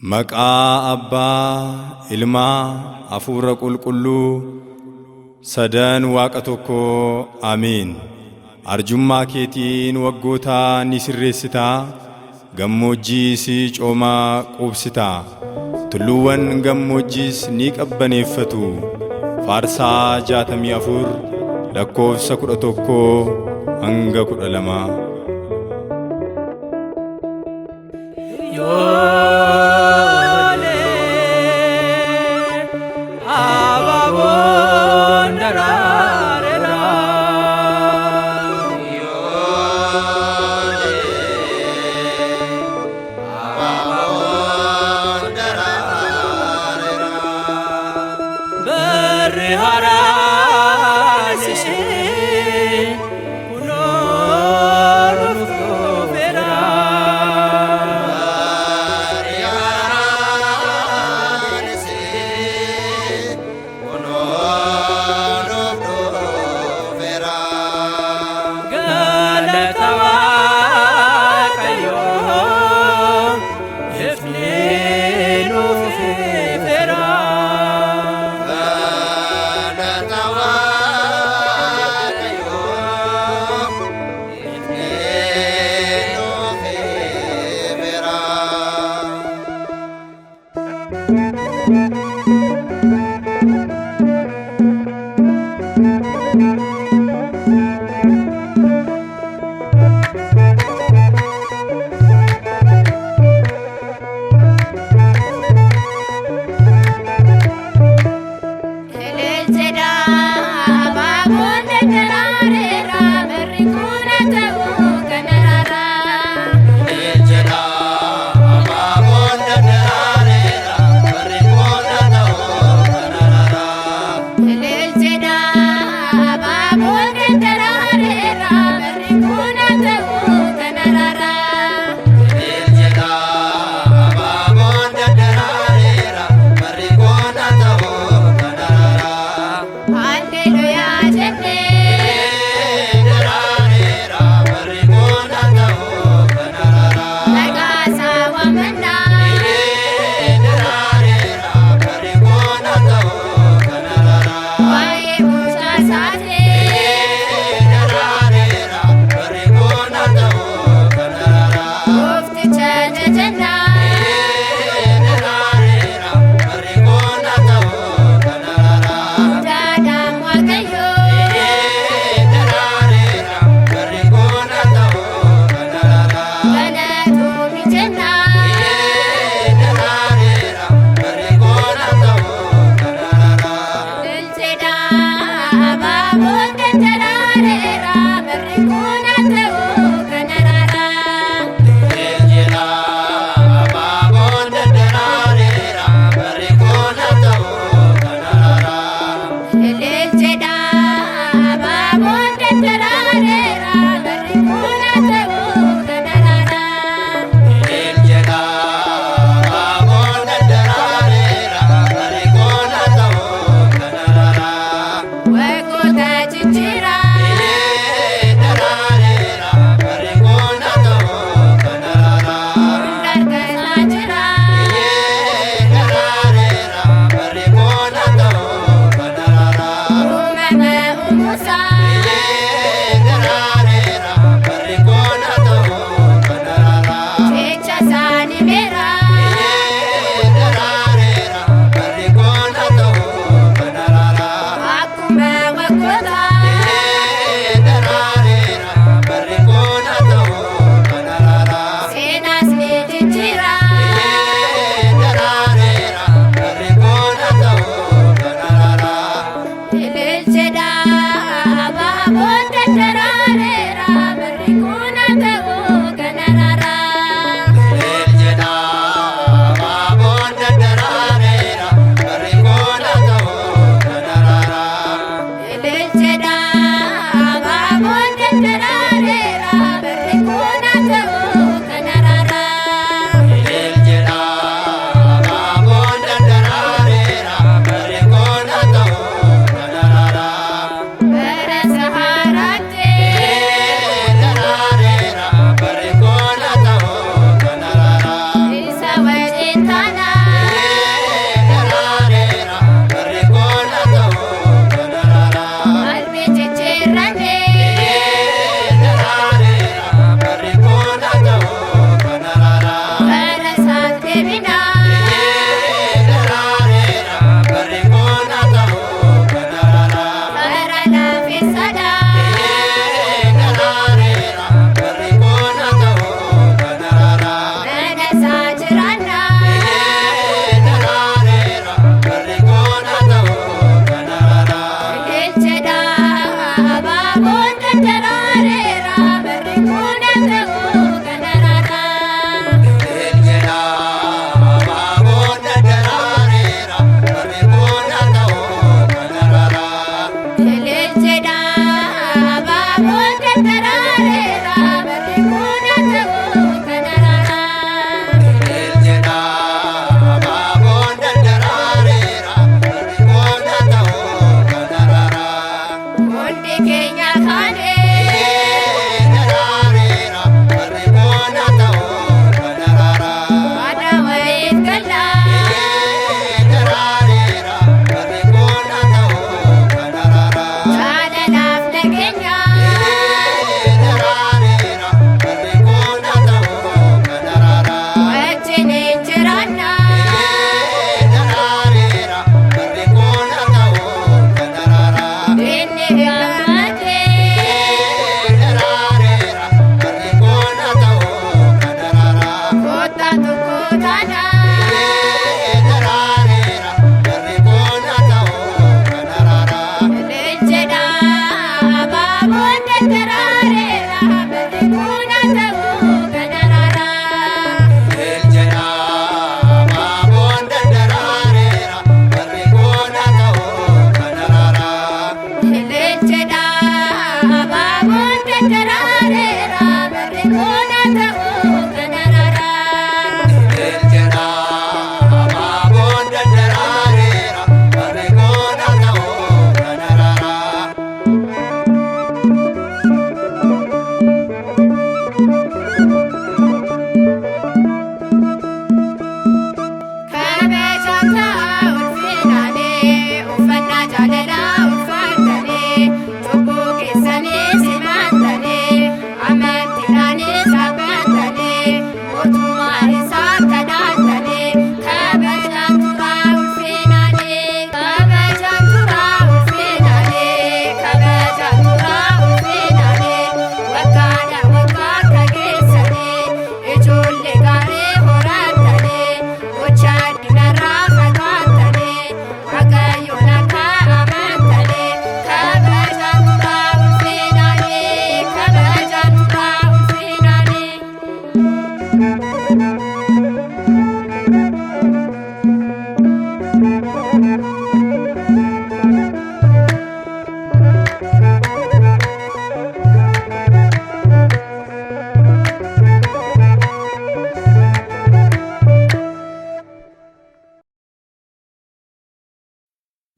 Maqaa Abbaa, Ilmaa, Hafuura Qulqulluu, Sadan Waaqa tokkoo. Amiin. Arjummaa keetiin waggoota ni sirreessitaa, gammoojjiis coomaa quubsitaa. Tulluuwwan gammoojjiis ni qabbaneeffatu. Faarsaa 64 lakkoofsa 11 hanga 12.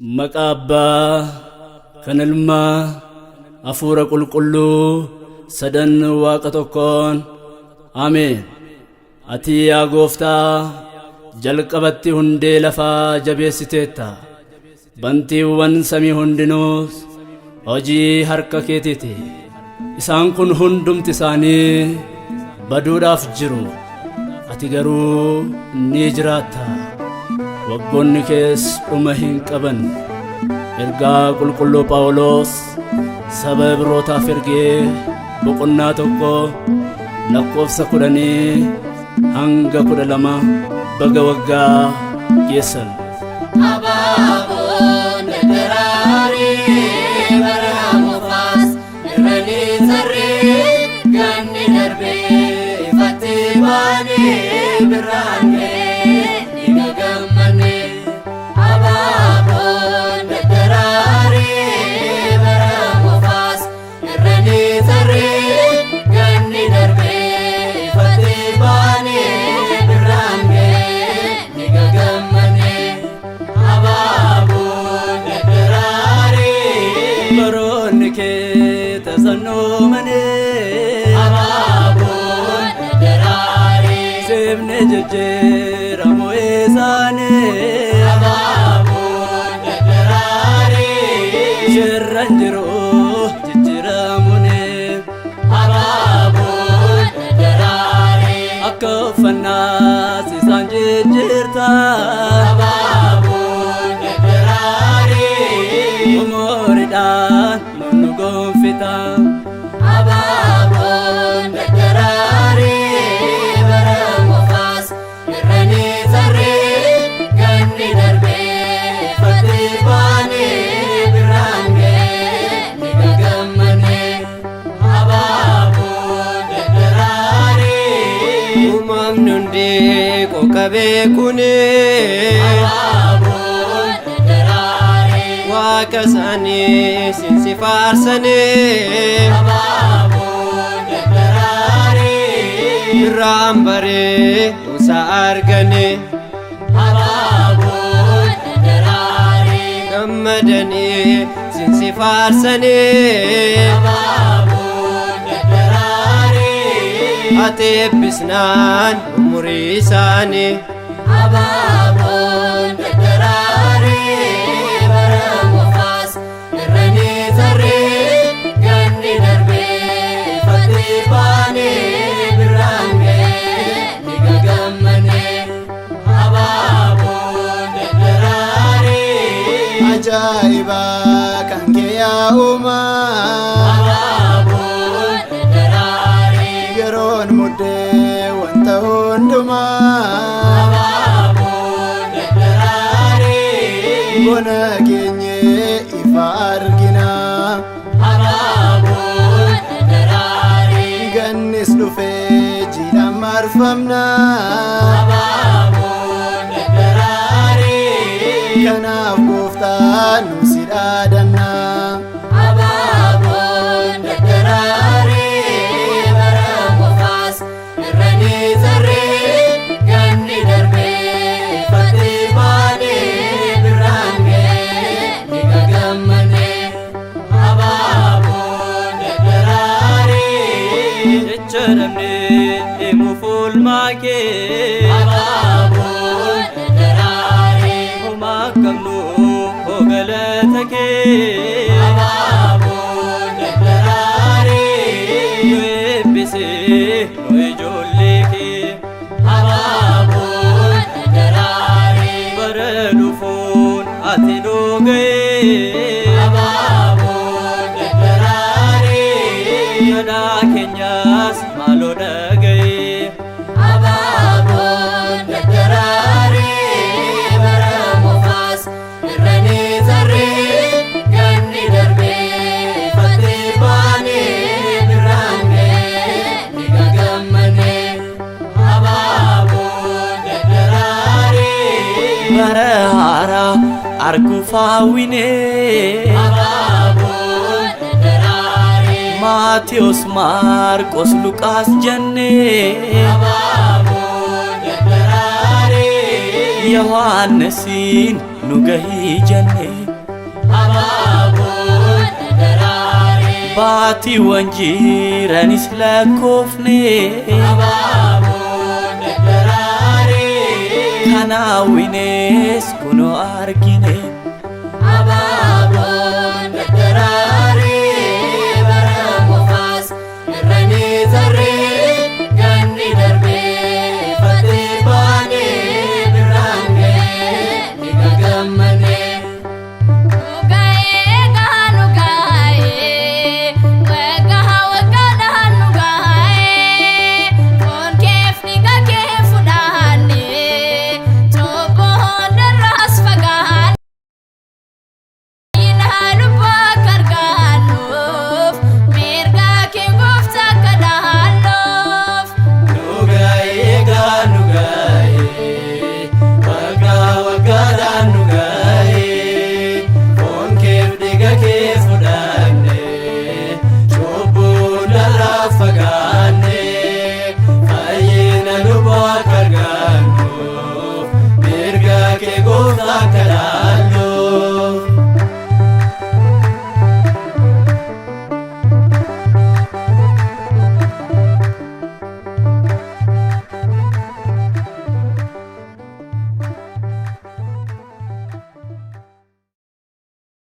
Maqaa Abbaa, kan Ilmaa, Hafuura Qulqulluu, sadan Waaqa tokkoon. Ameen. Ati yaa Gooftaa, jalqabatti hundee lafaa jabeessiteetta. Bantiiwwan samii hundinuus hojii harka keetiiti. Isaan kun hundumti isaanii baduudhaaf jiru. Ati garuu ni jiraatta. Waggoonni kees dhuma hin qaban. Ergaa qulqulluu Phaawulos saba Ibrootaaf ergee boqonnaa 1 lakkoofsa 10 hanga 12 baga waggaa geessan. Abaabon daraarii baramuufas irranii tarree ganni darbee ifatti baanee biraan ga'ee ni gammanne. Abaabon daraarii baramuufas irranii tarree ganni darbee ifatti baanee biraan ga'ee ni gammanne. Baroonni kee tasaanoomanii. Abaabon daraarii Seefnee jijjiiramoo isaanii. Abaabon daraarii Shirran jiruu jijjiiramuunii. Abaabon daraarii Akka uffannaa isaan jijjiirta. Abaabon daraarii Umuriidhaan nu gonfita. Abaabon daraarii baramuufas irranii tarree ganni darbee ifatti baanee biraan ga'ee ni gammanne. Abaabon daraarii Uumamni hundi qoqqabee kuni Abaabon daraarii Waaqa isaanii sinsi faarsanii Abaabon daraarii irraan baree nuusa arganii Abaabon daraarii gammadanii sinsi faarsanii Abaabon daraarii ati eebbisnaan umurii isaanii Abaabon daraarii baramuufas irranii tarree ganni darbee ifatti baanee biraan ga'ee ni gammanne. Abaabon daraarii Ajaa'iba kan kee yaa uumaa. Abaabon daraarii Yeroon muddee wanta hundumaa. Abaabon daraarii Bona keenyee ifa argina. Abaabon daraarii Gannis dhufee jiidhaan marfamna. Abaabon daraarii Kanaaf Gooftaa nu si dhaadanna. Abaabon daraarii baramuufas irranii tarree ganni darbee ifatti baanee biraan ga'ee ni gammanne. Abaabon daraarii Jecha dhabnee himuuf oolmaa kee. Abaabon daraarii Homaa qabnu hoo galata kee. Abaabon daraarii Nu eebbisee nu ijoollee kee. Abaabon daraarii Bara dhufuun ati nu ga'ee. Abaabon daraarii Kadhaa keenyas maaloo dhaga'ee. Abaabon daraarii baramuufas irranii tarree ganni darbee ifatti baanee biraan ga'ee ni gammanne. Abaabon daraarii Bara haaraa arguuf hawwinee. Abaabon daraarii Maatiyoos, Maarqos, Luqaas jennee. Abaabon daraarii Yohaannisiin nu gahii jennee. baatiiwwan jiranis lakkoofne Abaaboon daddaraaree kan hawwines kunoo argine Abaaboon daddaraaree bara mofaas irranii tarree ganni darbee fatee baanee birraan ga'ee ni gagammanee. Mirga ke gofta kala